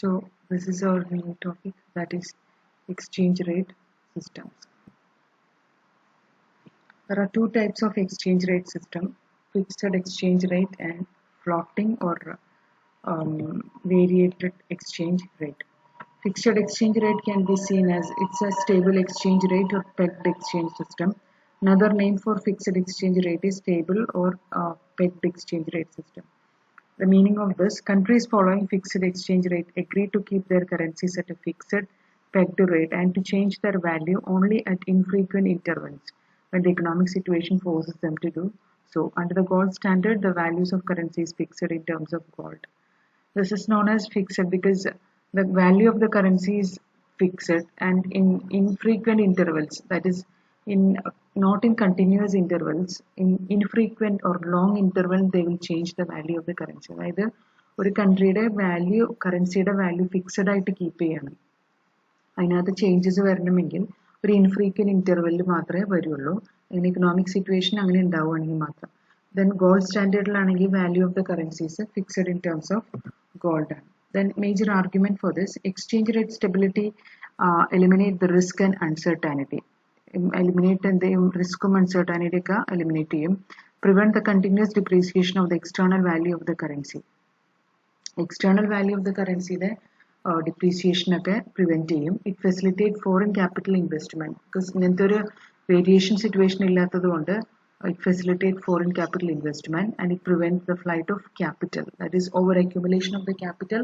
So this is our new topic, that is exchange rate systems. There are two types of exchange rate system: fixed exchange rate and floating or variated exchange rate. Fixed exchange rate can be seen as it's a stable exchange rate or pegged exchange system. Another name for fixed exchange rate is stable or pegged exchange rate system. The meaning of this: countries following fixed exchange rate agree to keep their currencies at a fixed pegged rate and to change their value only at infrequent intervals when the economic situation forces them to do so. Under the gold standard, the values of currency is fixed in terms of gold. This is known as fixed because the value of the currency is fixed and in infrequent intervals, that is in not in continuous intervals, in infrequent or long interval they will change the value of the currency. അതായത് ഒരു കൺട്രിയുടെ value കറൻസിയുടെ value fixed ആയിട്ട് keep ചെയ്യണം. അതിനകത്ത് changes വരണമെങ്കിൽ ഒരു ഇൻഫ്രീക്വന്റ് ഇന്റർവെല്ലിൽ മാത്രമേ വരുള്ളൂ. അങ്ങനെ ഇക്കണോമിക് സിറ്റുവേഷൻ അങ്ങനെ ഉണ്ടാവുകയാണെങ്കിൽ മാത്രം. Then gold standardലാണെങ്കിൽ value of the currency is fixed in terms of gold. Then major argument for this: exchange rate stability eliminate the risk and uncertainty. Eliminate the risk and uncertainty ka eliminate ചെയ്യും. Prevent the continuous depreciation of the external value of the currency. External value of the currency the depreciation ഒക്കെ prevent ചെയ്യും. It facilitate foreign capital investment because ഇങ്ങനത്തെ ഒരു variation situation ഇല്ലാത്തത് കൊണ്ട് it facilitates foreign capital investment and it prevents the flight of capital, that is over accumulation of the capital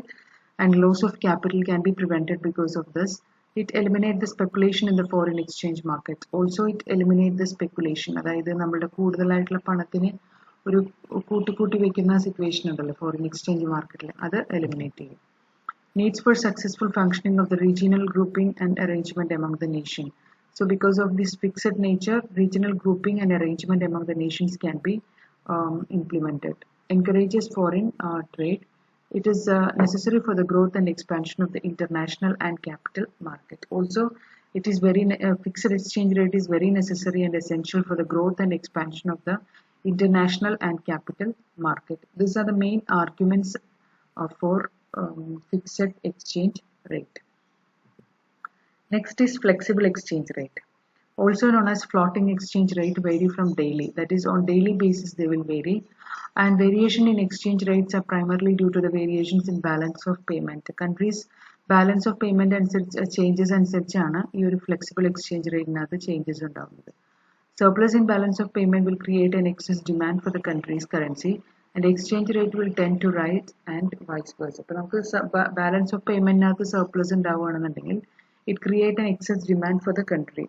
and loss of capital can be prevented because of this. It eliminates the speculation in the foreign exchange market. Also it eliminates the speculation, അതായത് നമ്മളുടെ കൂടുതലായിട്ടുള്ള പണത്തിന് ഒരു കൂട്ടി വെക്കുന്ന situation ഉണ്ടല്ലോ foreign exchange മാർക്കറ്റിൽ, അത് എലിമിനേറ്റ് ചെയ്യും. Needs for successful functioning of the regional grouping and arrangement among the nation. So because of this fixed nature, regional grouping and arrangement among the nations can be implemented. Encourages foreign trade. It is necessary for the growth and expansion of the international and capital market. Also, it is very fixed exchange rate is very necessary and essential for the growth and expansion of the international and capital market. These are the main arguments for fixed exchange rate. Next is flexible exchange rate, also known as floating exchange rate, vary from daily, that is on daily basis they will vary, and variation in exchange rates are primarily due to the variations in balance of payment. The country's balance of payment and changes and such ആണ് ഈ ഒരു flexible exchange rate changes ഉണ്ടാവുന്നത്. Surplus in balance of payment will create an excess demand for the country's currency and exchange rate will tend to rise and vice versa. അപ്പോൾ നമുക്ക് balance of payment surplus ഉണ്ടാവുകയാണെന്നുണ്ടെങ്കിൽ it creates an excess demand for the country.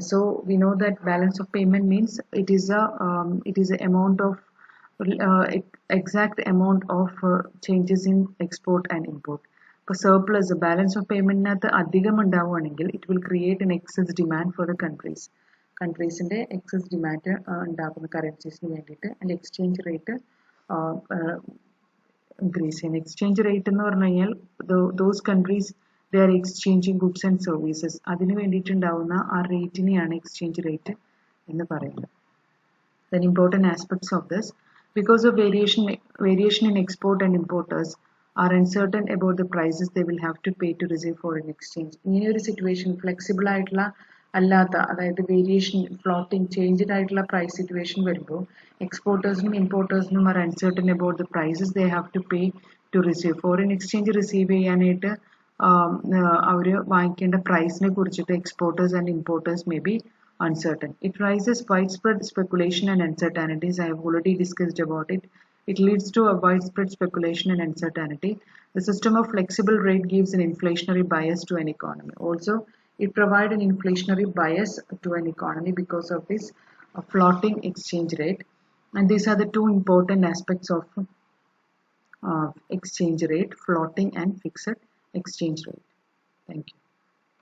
So we know that balance of payment means it is a amount of exact amount of changes in export and import. For surplus, the balance of payment അധികം ഉണ്ടാവുകയാണെങ്കിൽ it will create an excess demand for the countries-ന്റെ excess demand ഉണ്ടാക്കുന്ന currencies-ന് വേണ്ടിയിട്ട് and exchange rate increase ചെയ്യും. Exchange rate എന്ന് പറഞ്ഞു കഴിഞ്ഞാൽ those countries they are exchanging goods and services, അതിനു വേണ്ടിയിട്ടുണ്ടാവുന്ന ആ റേറ്റിനെയാണ് എക്സ്ചേഞ്ച് റേറ്റ് എന്ന് പറയുന്നത്. Then important aspects of this: because of variation in export and importers are uncertain about the prices they will have to pay to receive foreign exchange. ഇങ്ങനെ ഒരു situation flexible ആയിട്ടുള്ള അല്ലാത്ത, അതായത് variation floating changed ആയിട്ടുള്ള price situation വരുമ്പോൾ എക്സ്പോർട്ടേഴ്സിനും ഇമ്പോർട്ടേഴ്സിനും are uncertain about the prices they have to pay to receive foreign exchange receive ചെയ്യാനായിട്ട് അവർ വാങ്ങിക്കേണ്ട പ്രൈസിനെ കുറിച്ചിട്ട് exporters and importers may be uncertain. It raises widespread speculation and uncertainties. I have already discussed about it. It leads to a widespread speculation and uncertainty. The system of flexible rate gives an inflationary bias to an economy. Also, it provides an inflationary bias to an economy because of this floating exchange rate. And these are the two important aspects of exchange rate: floating and fixed exchange rate. Thank you.